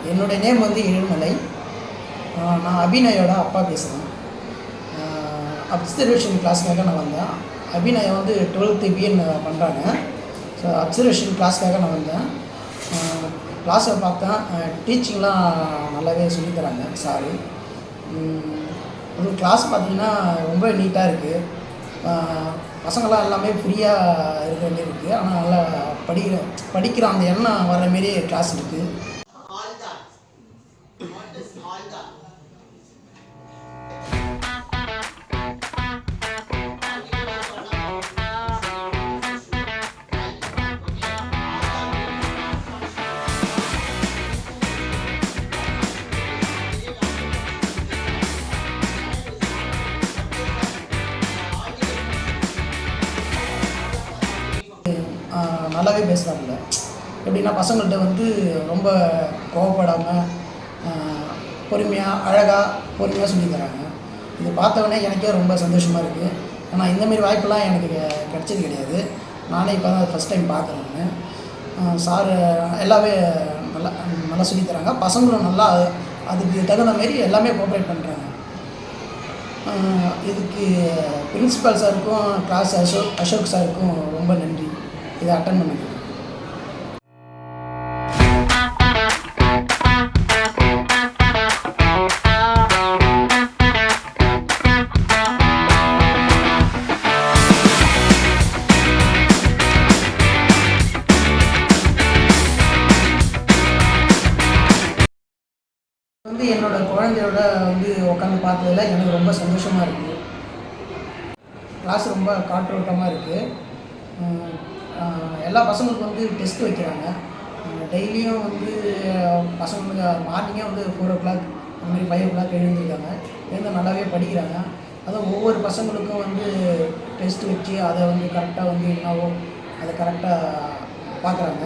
என்னுடைய நேம் வந்து ஏழுமலை. நான் அபிநயோட அப்பா பேசுகிறேன். அப்சர்வேஷன் கிளாஸ்க்காக நான் வந்தேன். அபிநயா வந்து 12th பிஎன் பண்ணுறாங்க. ஸோ அப்சர்வேஷன் கிளாஸ்க்காக நான் வந்தேன். கிளாஸை பார்த்தேன். டீச்சிங்லாம் நல்லாவே சொல்லித்தராங்க சாரு. அது கிளாஸ் பார்த்திங்கன்னா ரொம்ப நீட்டாக இருக்குது. பசங்களாம் எல்லாமே ஃப்ரீயாக இருக்கிற மாரி இருக்குது. ஆனால் நல்லா படிக்கிற அந்த எண்ணம் வர்ற மாரி கிளாஸ் இருக்குது. நல்லாவே பேசுகிறாப்புல. எப்படின்னா பசங்கள்கிட்ட வந்து ரொம்ப கோவப்படாமல் பொறுமையாக சொல்லித் தராங்க. இது பார்த்தவொடனே எனக்கே ரொம்ப சந்தோஷமாக இருக்குது. ஆனால் இந்தமாரி வாய்ப்பெல்லாம் எனக்கு கிடச்சது கிடையாது. நானே இப்போ தான் ஃபஸ்ட் டைம் பார்க்குறேன். சார் எல்லாமே நல்லா சொல்லித் தராங்க. பசங்களும் நல்லா அதுக்கு தகுந்த மாரி எல்லாமே கோஆப்ரேட் பண்ணுறாங்க. இதுக்கு பிரின்சிபால் சாருக்கும் கிளாஸ் அசோக் சாருக்கும் ரொம்ப நன்றி இதை அட்டன் பண்ணுங்க. வந்து என்னோட குழந்தையோட வந்து உட்காந்து பார்த்ததில் எனக்கு ரொம்ப சந்தோஷமாக இருக்குது. கிளாஸ் ரொம்ப காற்றோட்டமாக இருக்குது. எல்லா பசங்களுக்கும் வந்து டெஸ்ட் வைக்கிறாங்க. டெய்லியும் வந்து பசங்களுக்கு மார்னிங்கே வந்து 4 o'clock அந்த மாதிரி 5 o'clock எழுந்திருக்காங்க. எழுந்து நல்லாவே படிக்கிறாங்க. அதுவும் ஒவ்வொரு பசங்களுக்கும் வந்து டெஸ்ட் வச்சு அதை வந்து கரெக்டாக வந்து என்னவோ அதை கரெக்டாக பார்க்குறாங்க.